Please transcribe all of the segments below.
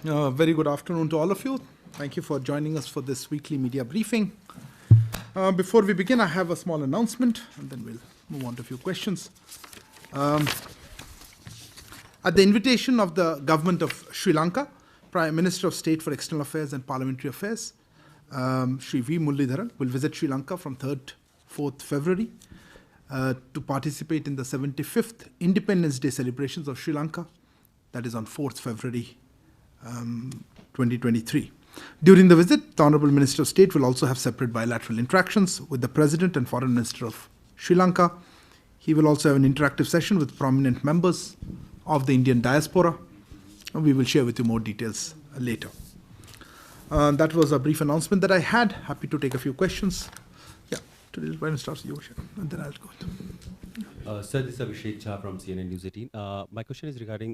Very good afternoon to all of you. Thank you for joining us for this weekly media briefing. Before we begin, I have a small announcement, and then we'll move on to a few questions. At the invitation of the government of Sri Lanka, Prime Minister of State for External Affairs and Parliamentary Affairs, Sri V. Muralidharan, will visit Sri Lanka from 3rd, 4th February to participate in the 75th Independence Day celebrations of Sri Lanka, that is on 4th February 2023. During the visit, the Honourable Minister of State will also have separate bilateral interactions with the President and Foreign Minister of Sri Lanka. He will also have an interactive session with prominent members of the Indian diaspora. We will share with you more details later. That was a brief announcement that I had. Happy to take a few questions. Today, why don't start with you, and then I'll go. Sir, this is Abhishek Jha from CNN News 18. My question is regarding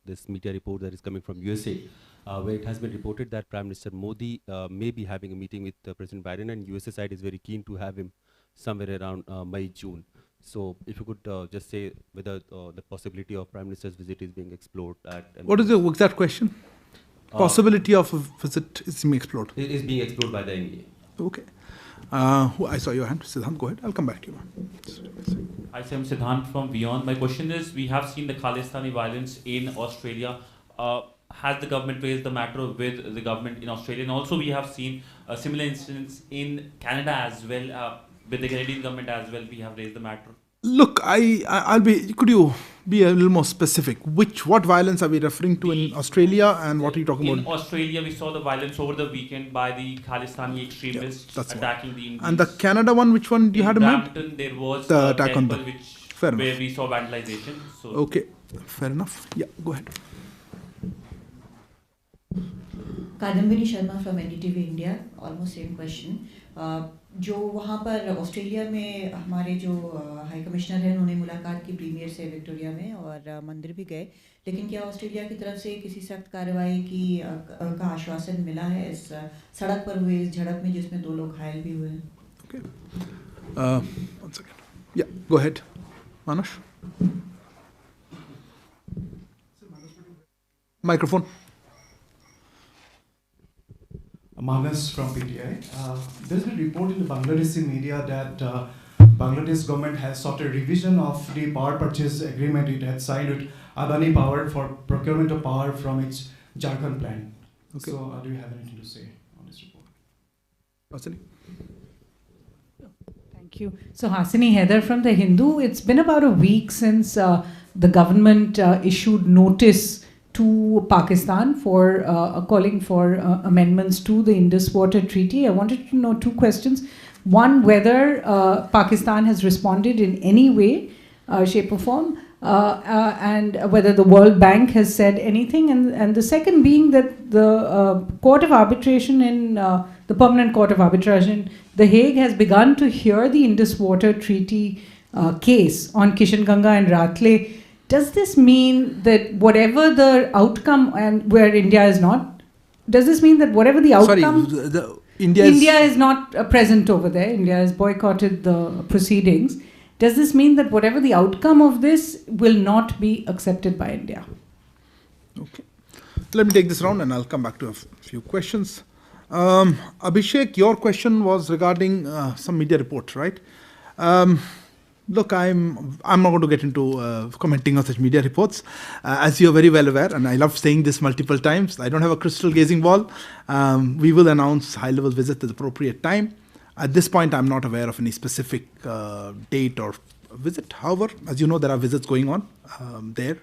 this media report that is coming from USA, where it has been reported that Prime Minister Modi may be having a meeting with President Biden, and USA side is very keen to have him somewhere around May, June. So if you could just say whether the possibility of Prime Minister's visit is being explored. What is the exact question? Possibility of a visit is being explored. It is being explored by the NEA. Okay. I saw your hand. Siddhant, go ahead. I'll come back to you. Hi, I'm Siddhant from Beyond. My question is, we have seen the Khalistani violence in Australia. Has the government raised the matter with the government in Australia? And also we have seen similar incidents in Canada as well. With the Canadian government as well, we have raised the matter. Look, could you be a little more specific? What violence are we referring to in Australia, and what are you talking about? In Australia, we saw the violence over the weekend by the Khalistani extremists attacking the Indians. And the Canada one, which one you had in mind? Brampton, there was the a attack on temple where we saw vandalization. So okay, fair enough. Yeah, go ahead. Kadambini Sharma from NDTV India, almost same question. जो वहाँ पर Australia में हमारे जो high commissioner हैं उन्होंने मुलाकात की प्रीमियर से विक्टोरिया में और मंदिर भी गए, लेकिन क्या ऑस्ट्रेलिया की तरफ से किसी सख्त कार्रवाई की का आश्वासन मिला है इस सड़क पर हुए इस झड़प में जिसमें 2 लोग घायल भी हुए हैं? Okay. One second. Yeah, go ahead. Manush. Microphone. Manas from PTI. There's been a report in the Bangladeshi media that Bangladesh government has sought a revision of the power purchase agreement it had signed with Adani Power for procurement of power from its Jharkhand plant. Okay. So do you have anything to say on this report? Hasini? Thank you. So Hasini Heather from The Hindu. It's been about a week since the government issued notice to Pakistan for calling for amendments to the Indus Water Treaty. I wanted to know 2 questions. One, whether Pakistan has responded in any way, shape or form, and whether the World Bank has said anything. And the second being that the Court of Arbitration in the Permanent Court of Arbitration in The Hague has begun to hear the Indus Water Treaty case on Kishanganga and Ratle. Does this mean that whatever the outcome, and where India is not, does this mean that whatever the outcome... Sorry, India is not present over there. India has boycotted the proceedings. Does this mean that whatever the outcome of this will not be accepted by India? Okay. Let me take this round and I'll come back to a few questions. Abhishek, your question was regarding some media report, right? Look, I'm not going to get into commenting on such media reports. As you're very well aware, and I love saying this multiple times, I don't have a crystal gazing ball. We will announce high-level visit at the appropriate time. At this point, I'm not aware of any specific date or visit. However, as you know, there are visits going on there.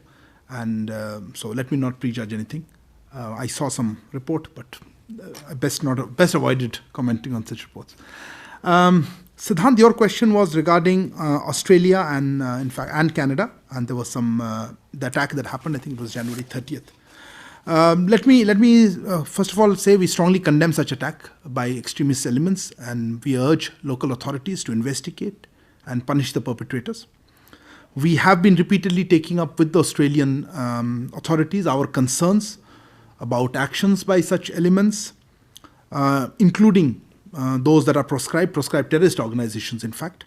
And so let me not prejudge anything. I saw some report, but best avoided commenting on such reports. Siddhant, your question was regarding Australia and in fact Canada, and there was some the attack that happened. I think it was January 30th. Let me first of all say we strongly condemn such attack by extremist elements, and we urge local authorities to investigate and punish the perpetrators. We have been repeatedly taking up with the Australian authorities our concerns about actions by such elements, including those that are proscribed terrorist organizations, in fact.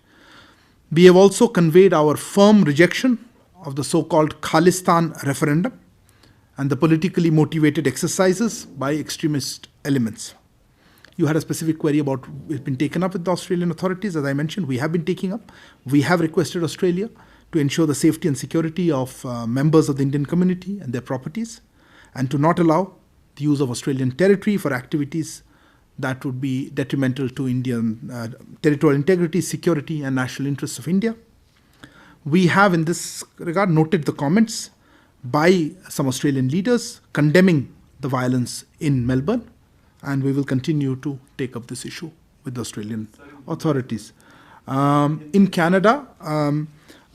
We have also conveyed our firm rejection of the so-called Khalistan referendum and the politically motivated exercises by extremist elements. You had a specific query about it's been taken up with the Australian authorities. As I mentioned, we have been taking up. We have requested Australia to ensure the safety and security of members of the Indian community and their properties, and to not allow the use of Australian territory for activities that would be detrimental to Indian territorial integrity, security, and national interests of India. We have, in this regard, noted the comments by some Australian leaders condemning the violence in Melbourne, and we will continue to take up this issue with the Australian authorities. In Canada,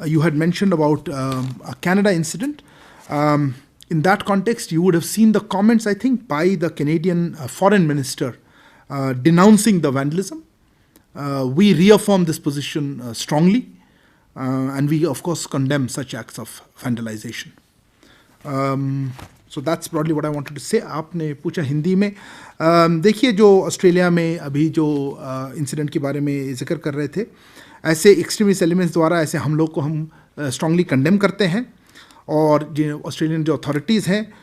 you had mentioned about a Canada incident. In that context, you would have seen the comments, I think, by the Canadian foreign minister denouncing the vandalism. We reaffirm this position strongly, and we, of course, condemn such acts of vandalization. So that's broadly what I wanted to say. आपने पूछा हिंदी में. देखिए, जो Australia में अभी जो incident के बारे में जिक्र कर रहे थे, ऐसे एक्सट्रीमिस्ट एलिमेंट्स द्वारा ऐसे हमलों को हम स्ट्रांगली कंडेम करते हैं, और जो ऑस्ट्रेलियन जो अथॉरिटीज़ हैं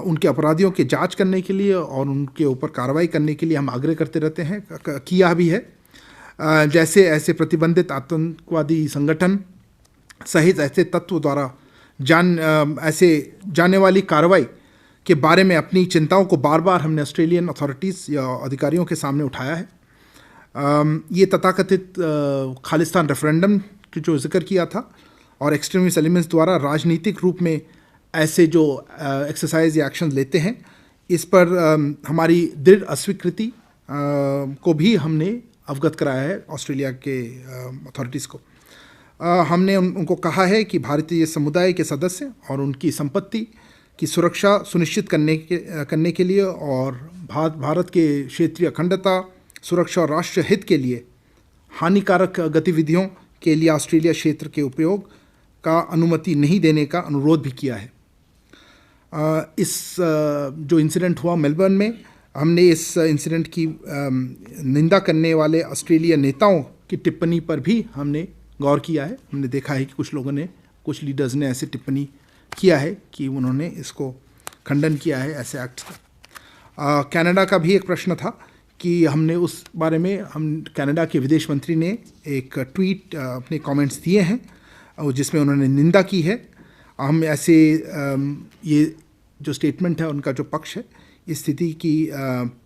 उनके अपराधियों की जांच करने के लिए और उनके ऊपर कार्रवाई करने के लिए हम आग्रह करते रहते हैं, किया भी है. जैसे ऐसे प्रतिबंधित आतंकवादी संगठन सहित ऐसे तत्व द्वारा ऐसे जाने वाली कार्रवाई के बारे में अपनी चिंताओं को बार बार हमने ऑस्ट्रेलियन अथॉरिटीज़ या अधिकारियों के सामने उठाया है. ये तथाकथित खालिस्तान रेफरेंडम की जो जिक्र किया था और एक्सट्रीमिस्ट एलिमेंट्स द्वारा राजनीतिक रूप में ऐसे जो एक्सरसाइज या एक्शन लेते हैं, इस पर हमारी दृढ़ अस्वीकृति को भी हमने अवगत कराया है ऑस्ट्रेलिया के अथॉरिटीज़ को. हमने उनको कहा है कि भारतीय समुदाय के सदस्य और उनकी संपत्ति की सुरक्षा सुनिश्चित करने के लिए और भारत के क्षेत्रीय अखंडता, सुरक्षा और राष्ट्र हित के लिए हानिकारक गतिविधियों के लिए ऑस्ट्रेलिया क्षेत्र के उपयोग का अनुमति नहीं देने का अनुरोध भी किया है. इस जो इंसिडेंट हुआ मेलबर्न में, हमने इस इंसिडेंट की निंदा करने वाले ऑस्ट्रेलिया नेताओं की टिप्पणी पर भी हमने गौर किया है. हमने देखा है कि कुछ लीडर्स ने ऐसे टिप्पणी किया है कि उन्होंने इसको खंडन किया है ऐसे एक्ट्स का. कनाडा का भी एक प्रश्न था कि हमने उस बारे में कनाडा के विदेश मंत्री ने एक ट्वीट अपने कमेंट्स दिए हैं जिसमें उन्होंने निंदा की है. हम ऐसे ये जो स्टेटमेंट है उनका जो पक्ष है, इस स्थिति की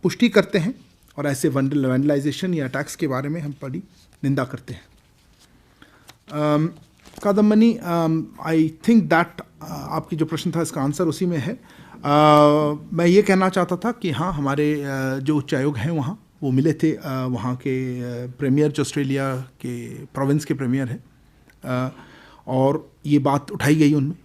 पुष्टि करते हैं और ऐसे वैंडलाइजेशन या अटैक्स के बारे में हम बड़ी निंदा करते हैं. कादम्बनी, आई थिंक दैट आपकी जो प्रश्न था इसका आंसर उसी में है. मैं ये कहना चाहता था कि हाँ, हमारे जो उच्चायोग हैं वहाँ वो मिले थे वहाँ के प्रीमियर जो ऑस्ट्रेलिया के प्रोविंस के प्रीमियर हैं, और ये बात उठाई गई उनमें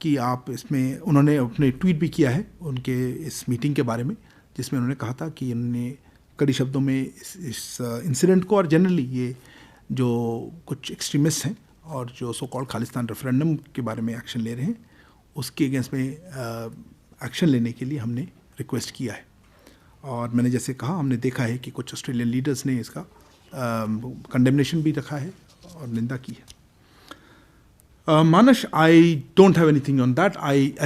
कि आप इसमें, उन्होंने अपने ट्वीट भी किया है उनके इस मीटिंग के बारे में, जिसमें उन्होंने कहा था कि उन्होंने कड़ी शब्दों में इस इंसिडेंट को और जनरली ये जो कुछ एक्सट्रीमिस्ट हैं और जो सो कॉल्ड खालिस्तान रेफरेंडम के बारे में एक्शन ले रहे हैं, उसके अगेंस्ट में एक्शन लेने के लिए हमने रिक्वेस्ट किया है. और मैंने जैसे कहा, हमने देखा है कि कुछ ऑस्ट्रेलियन लीडर्स ने इसका कंडेमनेशन भी रखा है और निंदा की है. Manas, I don't have anything on that.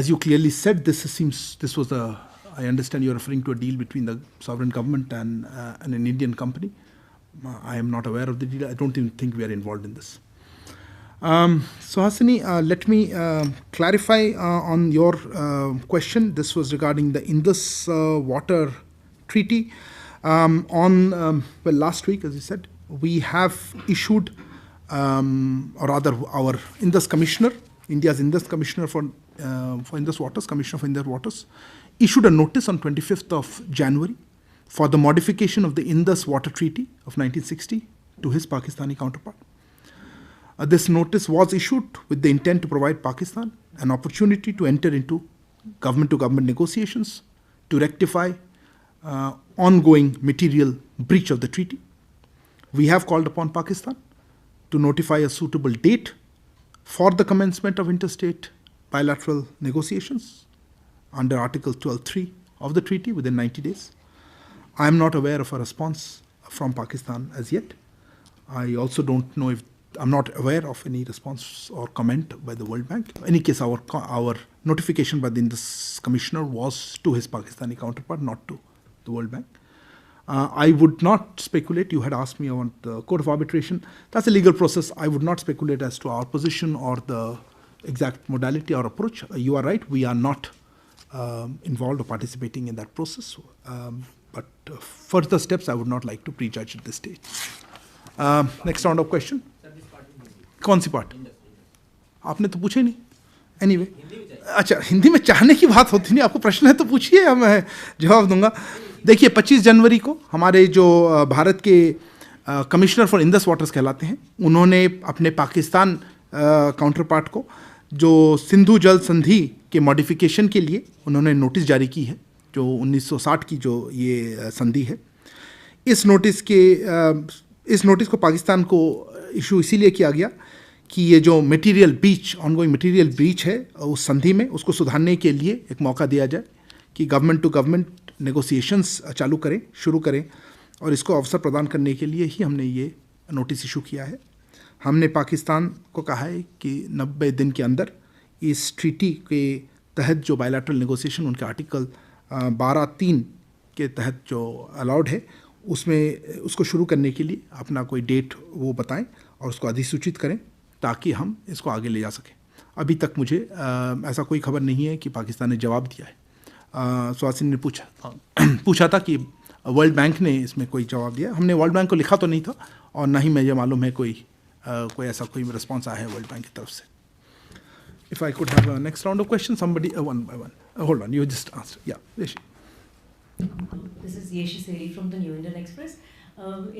As you clearly said, this was I understand you're referring to a deal between the sovereign government and an Indian company. I am not aware of the deal. I don't even think we are involved in this. Suhasini, let me clarify on your question. This was regarding the Indus Water Treaty. Last week, as you said, we have issued, or rather our Indus Commissioner, India's Indus Commissioner for Indus Waters, Commissioner for Indus Waters, issued a notice on 25th of January for the modification of the Indus Water Treaty of 1960 to his Pakistani counterpart. This notice was issued with the intent to provide Pakistan an opportunity to enter into government-to-government negotiations to rectify ongoing material breach of the treaty. We have called upon Pakistan to notify a suitable date for the commencement of interstate bilateral negotiations under Article 12.3 of the treaty within 90 days. I am not aware of a response from Pakistan as yet. I also don't know I'm not aware of any response or comment by the World Bank. In any case, our notification by the Indus Commissioner was to his Pakistani counterpart, not to the World Bank. I would not speculate. You had asked me on the Court of Arbitration. That's a legal process. I would not speculate as to our position or the exact modality or approach. You are right. We are not involved or participating in that process. But further steps, I would not like to prejudge at this stage. Next round of question. कौन C part? आपने तो पूछे नहीं. Anyway, अच्छा, हिंदी में चाहने की बात होती नहीं. आपको प्रश्न है तो पूछिए, मैं जवाब दूंगा. देखिए, 25 जनवरी को हमारे जो भारत के कमिश्नर फॉर इंडस वाटर्स कहलाते हैं, उन्होंने अपने पाकिस्तान काउंटर पार्ट को जो सिंधु जल संधि के मॉडिफिकेशन के लिए उन्होंने नोटिस जारी की है, जो 1960 की जो ये संधि है. इस नोटिस को पाकिस्तान को इशू इसीलिए किया गया कि ये जो material breach, ongoing material breach है उस संधि में, उसको सुधारने के लिए एक मौका दिया जाए कि गवर्नमेंट टू गवर्नमेंट नेगोशिएशंस शुरू करें, और इसको अवसर प्रदान करने के लिए ही हमने ये नोटिस इशू किया है. हमने पाकिस्तान को कहा है कि 90 दिन के अंदर इस ट्रीटी के तहत जो बायलैटरल नेगोशिएशन उनके आर्टिकल 12(3) के तहत जो अलाउड है, उसमें उसको शुरू करने के लिए अपना कोई डेट वो बताएं और उसको अधिसूचित करें ताकि हम इसको आगे ले जा सकें. अभी तक मुझे ऐसा कोई खबर नहीं है कि पाकिस्तान ने जवाब दिया है. सुहासिनी ने पूछा था कि वर्ल्ड बैंक ने इसमें कोई जवाब दिया. हमने वर्ल्ड बैंक को लिखा तो नहीं था और ना ही मुझे मालूम है कोई ऐसा कोई रिस्पॉन्स आया है वर्ल्ड बैंक की तरफ से. If I could have a next round of questions, somebody one by one. Hold on, you just answer. Yeah, Yeshi. This is Yeshi Seri from the New Indian Express.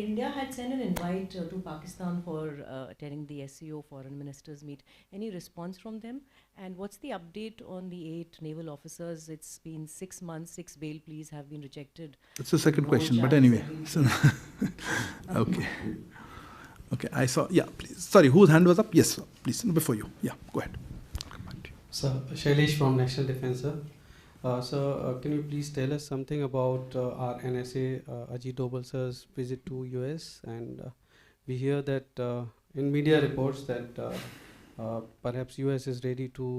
India had sent an invite to Pakistan for attending the SCO Foreign Ministers meet. Any response from them? And what's the update on the 8 naval officers? It's been 6 months, 6 bail pleas have been rejected. That's the second question, but anyway. Okay. Okay, I saw. Yeah, please. Sorry, whose hand was up? Yes, sir. Please, before you. Yeah, go ahead. Sir, Shailesh from National Defense, sir. Sir, can you please tell us something about our NSA Ajit Doval sir's visit to US? And we hear that in media reports that perhaps US is ready to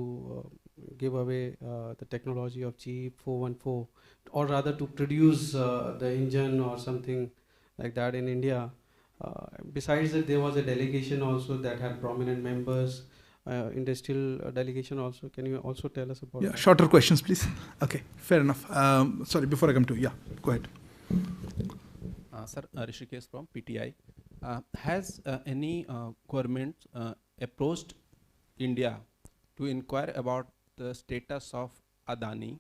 give away the technology of G414, or rather to produce the engine or something like that in India. Besides that, there was a delegation also that had prominent members. Industrial delegation also. Can you also tell us about that? Shorter questions, please. Okay, fair enough. Sorry, before I come to you, go ahead. Sir, Rishikesh from PTI. Has any government approached India to inquire about the status of Adani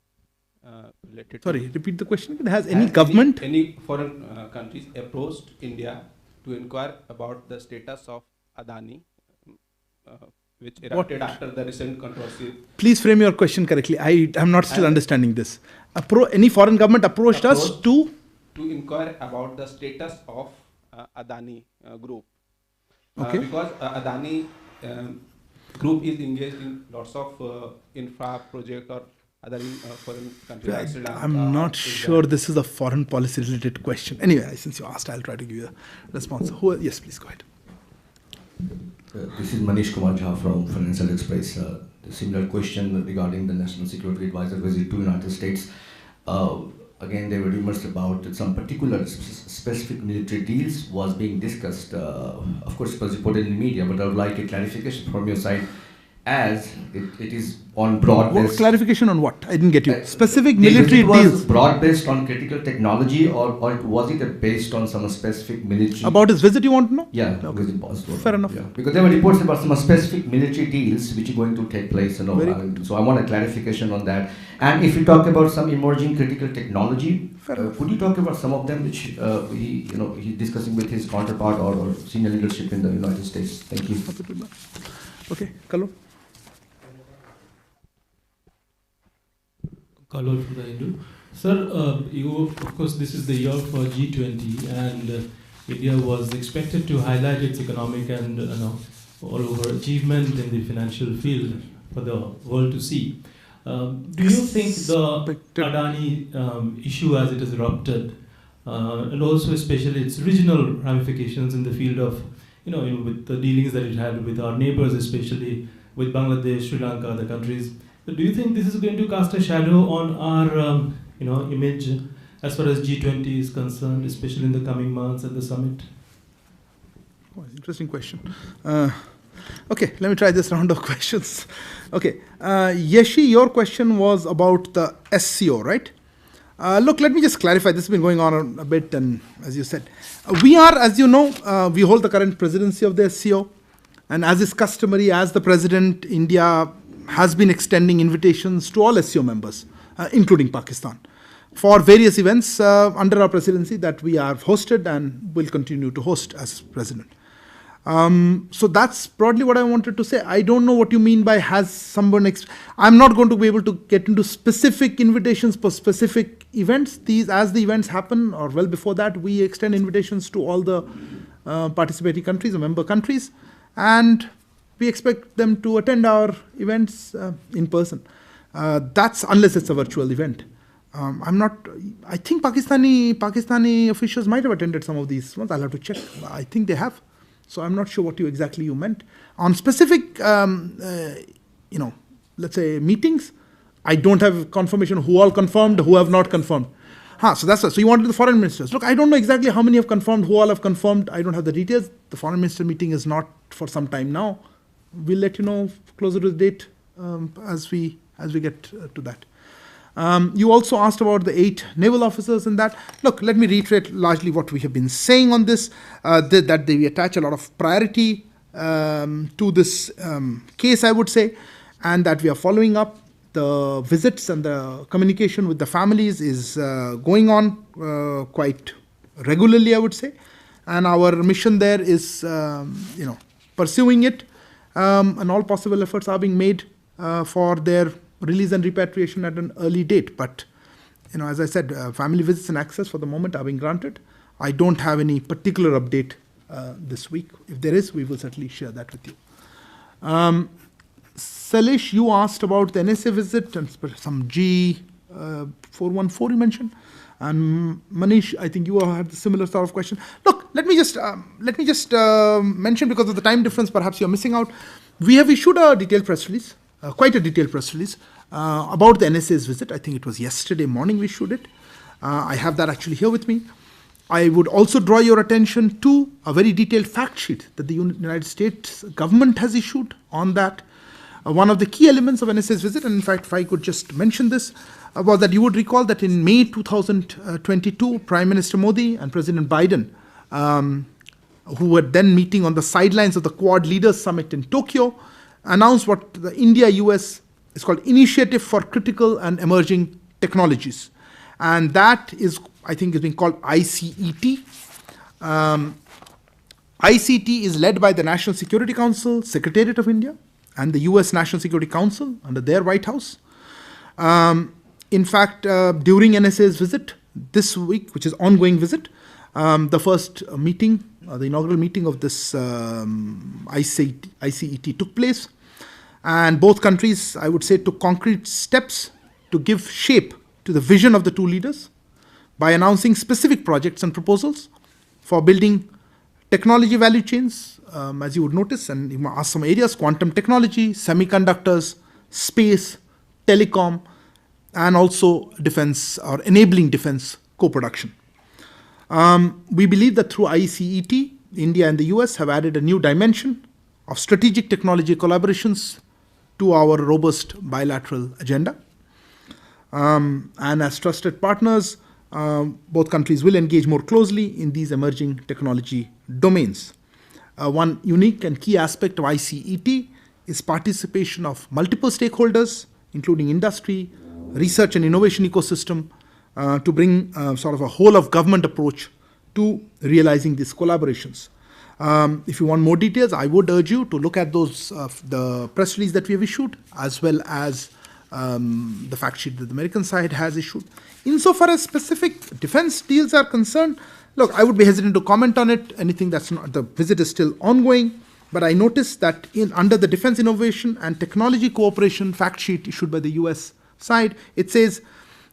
related? Sorry, repeat the question. Has any government? Any foreign countries approached India to inquire about the status of Adani? Which erupted after the recent controversy. Please frame your question correctly. I am not still understanding this. Any foreign government approached us to inquire about the status of Adani group. Okay. Because Adani group is engaged in lots of infra project or other foreign countries. Like Sri Lanka, I'm not sure this is a foreign policy related question. Anyway, since you asked, I'll try to give you a response. Yes, please go ahead. This is Manish Kumar Jha from Financial Express. The similar question regarding the National Security Advisor visit to United States. Again, there were rumors about some particular specific military deals was being discussed. Of course, it was reported in the media, but I would like a clarification from your side, as it is on broad-based. Clarification on what? I didn't get you. Specific military deals. Was broad-based on critical technology, or was it based on some specific military? About his visit, you want to know? Yeah, okay. Visit was. Fair enough. Yeah. Because there were reports about some specific military deals which are going to take place. So I want a clarification on that. And if you talk about some emerging critical technology, could you talk about some of them which he's discussing with his counterpart or senior leadership in the United States? Thank you. Okay, Kalol. Kalol from the Hindu. Sir, of course, this is the year for G20, and India was expected to highlight its economic and all over achievement in the financial field for the world to see. Do you think the Adani issue as it has erupted, and also especially its regional ramifications in the field of, with the dealings that it had with our neighbors, especially with Bangladesh, Sri Lanka, other countries, So do you think this is going to cast a shadow on our image as far as G20 is concerned, especially in the coming months at the summit? Oh, interesting question. Okay, let me try this round of questions. Okay, Yeshi, your question was about the SCO, right? Look, let me just clarify. This has been going on a bit, and as you said, we are, as you know, we hold the current presidency of the SCO, and as is customary, as the president, India has been extending invitations to all SCO members, including Pakistan, for various events under our presidency that we have hosted and will continue to host as president. So that's broadly what I wanted to say. I don't know what you mean by has someone... I'm not going to be able to get into specific invitations for specific events. These, as the events happen, or well before that, we extend invitations to all the participating countries or member countries, and we expect them to attend our events in person. That's unless it's a virtual event. I think Pakistani officials might have attended some of these ones. I'll have to check. I think they have. So I'm not sure what exactly you meant. On specific, let's say meetings, I don't have confirmation who all confirmed, who have not confirmed. So that's what. So you wanted the foreign ministers. Look, I don't know exactly how many have confirmed, who all have confirmed. I don't have the details. The foreign minister meeting is not for some time now. We'll let you know closer to the date as we get to that. You also asked about the 8 naval officers in that. Look, let me reiterate largely what we have been saying on this, that we attach a lot of priority to this case, I would say, and that we are following up. The visits and the communication with the families is going on quite regularly, I would say, and our mission there is, pursuing it, and all possible efforts are being made for their release and repatriation at an early date. But, as I said, family visits and access for the moment are being granted. I don't have any particular update this week. If there is, we will certainly share that with you. Salish, you asked about the NSA visit and some G414 you mentioned. And Manish, I think you had a similar sort of question. Look, let me just mention, because of the time difference, perhaps you're missing out. We have issued a detailed press release, quite a detailed press release, about the NSA's visit. I think it was yesterday morning we issued it. I have that actually here with me. I would also draw your attention to a very detailed fact sheet that the United States government has issued on that. One of the key elements of NSA's visit, and in fact, if I could just mention this, was that you would recall that in May 2022, Prime Minister Modi and President Biden, who were then meeting on the sidelines of the Quad Leaders Summit in Tokyo, announced what the India-US is called Initiative for Critical and Emerging Technologies. And that is, I think, is being called ICET. ICT is led by the National Security Council, Secretariat of India, and the US National Security Council under their White House. In fact, during NSA's visit this week, which is ongoing visit, the first meeting, the inaugural meeting of this ICET took place. And both countries, I would say, took concrete steps to give shape to the vision of the two leaders by announcing specific projects and proposals for building technology value chains, as you would notice, and you ask some areas: quantum technology, semiconductors, space, telecom, and also defense or enabling defense co-production. We believe that through ICET, India and the US have added a new dimension of strategic technology collaborations to our robust bilateral agenda. And as trusted partners, both countries will engage more closely in these emerging technology domains. One unique and key aspect of ICET is participation of multiple stakeholders, including industry, research and innovation ecosystem, to bring sort of a whole of government approach to realizing these collaborations. If you want more details, I would urge you to look at those the press release that we have issued, as well as the fact sheet that the American side has issued. Insofar as specific defense deals are concerned, look, I would be hesitant to comment on it. Anything that's not, the visit is still ongoing, but I noticed that under the Defense Innovation and Technology Cooperation fact sheet issued by the US side, it says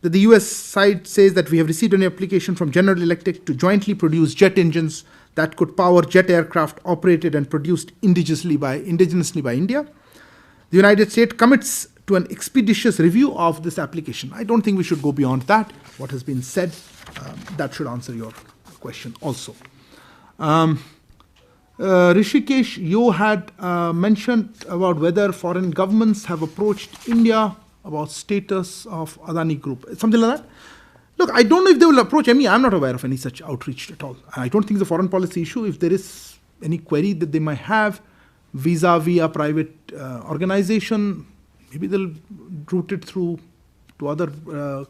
that the US side says that we have received an application from General Electric to jointly produce jet engines that could power jet aircraft operated and produced indigenously by India. The United States commits to an expeditious review of this application. I don't think we should go beyond that. What has been said, that should answer your question also. Rishikesh, you had mentioned about whether foreign governments have approached India about status of Adani Group, something like that. Look, I don't know if they will approach me. I'm not aware of any such outreach at all. I don't think it's a foreign policy issue. If there is any query that they might have vis-a-vis a private organization, maybe they'll route it through to other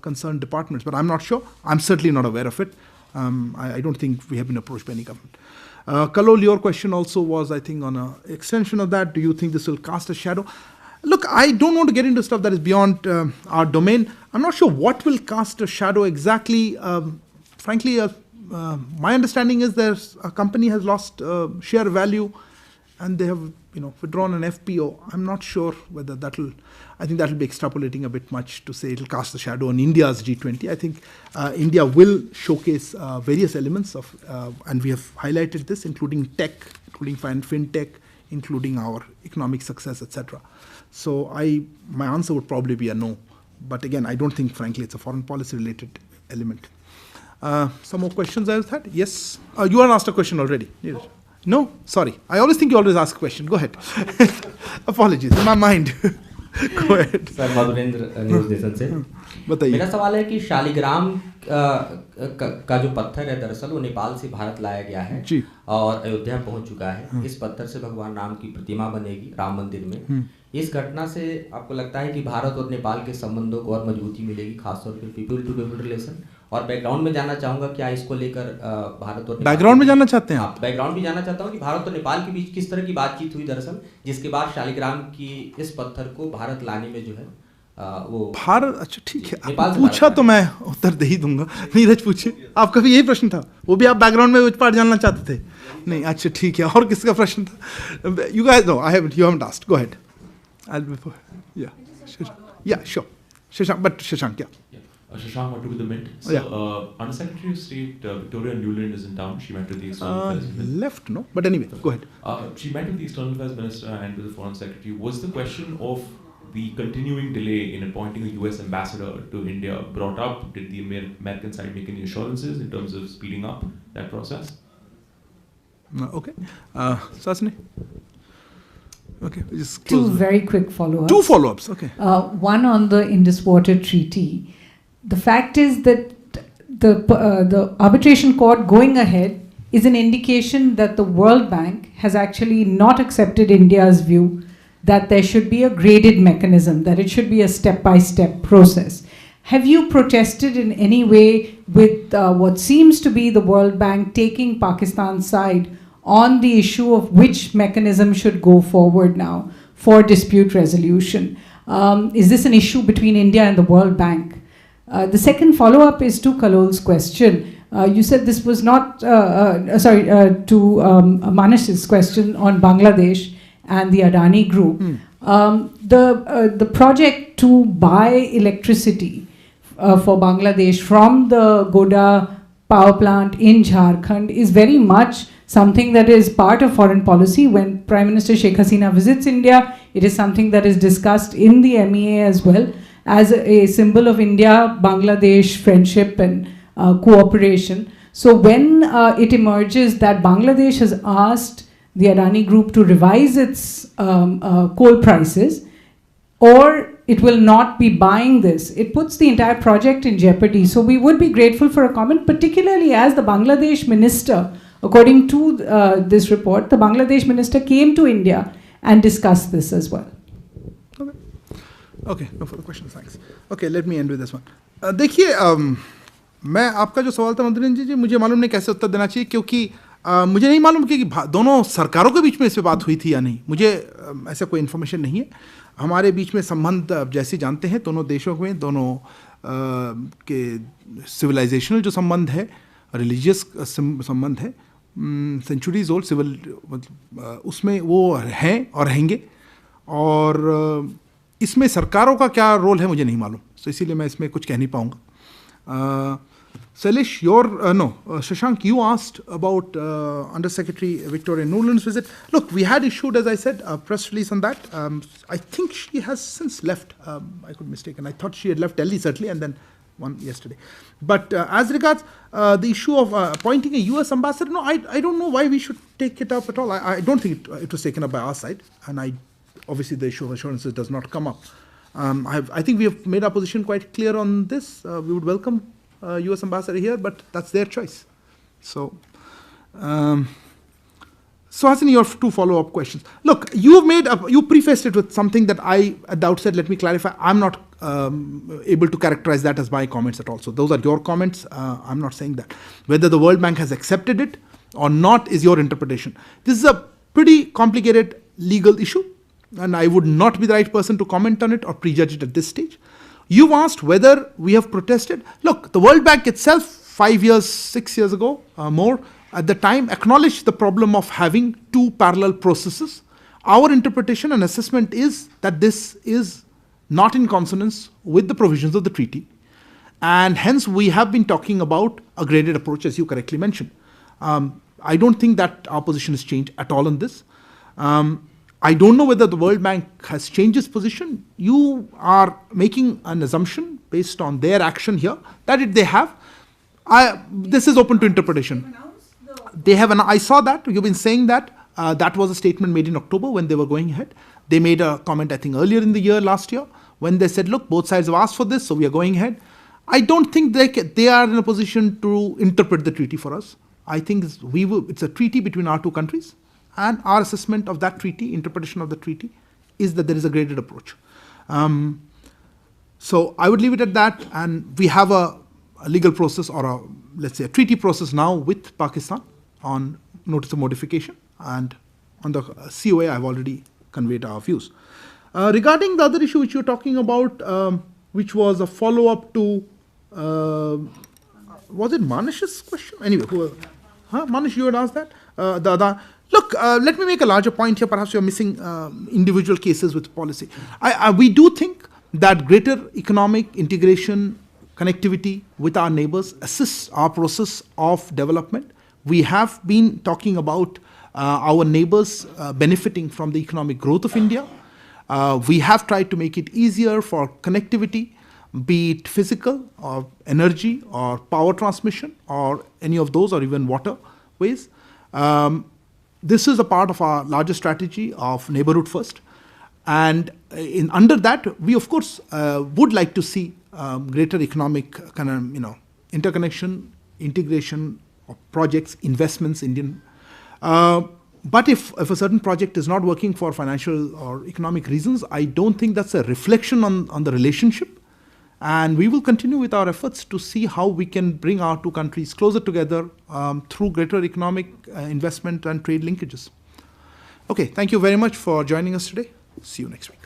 concerned departments, but I'm not sure. I'm certainly not aware of it. I don't think we have been approached by any government. Kalol, your question also was, I think, on an extension of that. Do you think this will cast a shadow? Look, I don't want to get into stuff that is beyond our domain. I'm not sure what will cast a shadow exactly. Frankly, my understanding is there's a company has lost share value and they have withdrawn an FPO. I'm not sure whether I think that will be extrapolating a bit much to say it will cast a shadow on India's G20. I think India will showcase various elements of, and we have highlighted this, including tech, including fintech, including our economic success, etc. So my answer would probably be a no. But again, I don't think, frankly, it's a foreign policy related element. Some more questions I've had? Yes. You had asked a question already. No? Sorry. I always think you always ask a question. Go ahead. Apologies. In my mind. Go ahead. Sir Madhurendra news nation से बताइए. मेरा सवाल है कि शालिग्राम का जो पत्थर है दरअसल वो नेपाल से भारत लाया गया है जी. और अयोध्या पहुंच चुका है. इस पत्थर से भगवान राम की प्रतिमा बनेगी राम मंदिर में. इस घटना से आपको लगता है कि भारत और नेपाल के संबंधों को और मजबूती मिलेगी, खासतौर पर पीपल टू पीपल रिलेशन? और बैकग्राउंड में जानना चाहूँगा क्या इसको लेकर भारत और बैकग्राउंड में जानना चाहते हैं आप? बैकग्राउंड भी जानना चाहता हूँ कि भारत और नेपाल के बीच किस तरह की बातचीत हुई दरअसल, जिसके बाद शालिग्राम की इस पत्थर को भारत लाने में जो है वो भारत. अच्छा ठीक है, पूछा तो मैं उत्तर दे ही दूंगा. नीरज पूछे, आपका भी यही प्रश्न था? वो भी आप बैकग्राउंड में पार्ट जानना चाहते थे? नहीं. अच्छा ठीक है, और किसका प्रश्न था? You guys know I haven't, you haven't asked. Go ahead. Yeah, sure. Shashank, yeah. Shashank Mattu with the Mint. So, Undersecretary of State Victoria Nuland is in town. She met with the External Affairs Minister. Left, no? But anyway, go ahead. She met with the External Affairs Minister and with the Foreign Secretary. Was the question of the continuing delay in appointing a US ambassador to India brought up? Did the American side make any assurances in terms of speeding up that process? Okay. Sasni? Okay, just two very quick follow-ups. Two follow-ups, okay. One on the Indus Water Treaty. The fact is that the arbitration court going ahead is an indication that the World Bank has actually not accepted India's view that there should be a graded mechanism, that it should be a step-by-step process. Have you protested in any way with what seems to be the World Bank taking Pakistan's side on the issue of which mechanism should go forward now for dispute resolution? Is this an issue between India and the World Bank? The second follow-up is to Kalol's question. You said this was not, to Manish's question on Bangladesh and the Adani Group. The project to buy electricity for Bangladesh from the Goda power plant in Jharkhand is very much something that is part of foreign policy. When Prime Minister Sheikh Hasina visits India, it is something that is discussed in the MEA as well as a symbol of India-Bangladesh friendship and cooperation. So when it emerges that Bangladesh has asked the Adani Group to revise its coal prices, or it will not be buying this, it puts the entire project in jeopardy. So we would be grateful for a comment, particularly as the Bangladesh minister, according to this report, the Bangladesh minister came to India and discussed this as well. Okay, no further questions, thanks. Okay, let me end with this one. देखिए, मैं आपका जो सवाल था मंत्री जी, मुझे मालूम नहीं कैसे उत्तर देना चाहिए, क्योंकि मुझे नहीं मालूम कि दोनों सरकारों के बीच में इस पे बात हुई थी या नहीं. मुझे ऐसा कोई इन्फॉर्मेशन नहीं है. हमारे बीच में संबंध जैसे जानते हैं दोनों देशों में, दोनों के सिविलाइजेशनल जो संबंध है, रिलीजियस संबंध है, सेंचुरीज ओल्ड सिविल, उसमें वो हैं और रहेंगे. और इसमें सरकारों का क्या रोल है मुझे नहीं मालूम, तो इसीलिए मैं इसमें कुछ कह नहीं पाऊँगा. Shailesh, Shashank, you asked about Undersecretary Victoria Nuland's visit. Look, we had issued, as I said, a press release on that. I think she has since left. I could be mistaken. I thought she had left Delhi, certainly, and then one yesterday. But as regards the issue of appointing a US ambassador, no, I don't know why we should take it up at all. I don't think it was taken up by our side, and obviously the issue of assurances does not come up. I think we have made our position quite clear on this. We would welcome US ambassador here, but that's their choice. So, Hasini, your two follow-up questions. Look, you prefaced it with something that I, at the outset, let me clarify, I'm not able to characterize that as my comments at all. So those are your comments. I'm not saying that. Whether the World Bank has accepted it or not is your interpretation. This is a pretty complicated legal issue, and I would not be the right person to comment on it or prejudge it at this stage. You've asked whether we have protested. Look, the World Bank itself, 5 years, 6 years ago, more, at the time, acknowledged the problem of having two parallel processes. Our interpretation and assessment is that this is not in consonance with the provisions of the treaty. And hence, we have been talking about a graded approach, as you correctly mentioned. I don't think that our position has changed at all on this. I don't know whether the World Bank has changed its position. You are making an assumption based on their action here that they have. This is open to interpretation. They have, I saw that. You've been saying that. That was a statement made in October when they were going ahead. They made a comment, I think, earlier in the year, last year, when they said, look, both sides have asked for this, so we are going ahead. I don't think they are in a position to interpret the treaty for us. I think it's a treaty between our two countries. And our assessment of that treaty, interpretation of the treaty, is that there is a graded approach. So I would leave it at that. And we have a legal process or let's say a treaty process now with Pakistan on notice of modification. And on the COA, I've already conveyed our views. Regarding the other issue which you're talking about, which was a follow-up to, was it Manish's question? Anyway, Manish, you had asked that? Look, let me make a larger point here. Perhaps you're missing individual cases with policy. We do think that greater economic integration, connectivity with our neighbors assists our process of development. We have been talking about our neighbors benefiting from the economic growth of India. We have tried to make it easier for connectivity, be it physical or energy or power transmission or any of those or even waterways. This is a part of our larger strategy of neighborhood first. And under that, we of course would like to see greater economic interconnection, integration of projects, investments, Indian. But if a certain project is not working for financial or economic reasons, I don't think that's a reflection on the relationship. And we will continue with our efforts to see how we can bring our two countries closer together through greater economic investment and trade linkages. Okay, thank you very much for joining us today. See you next week.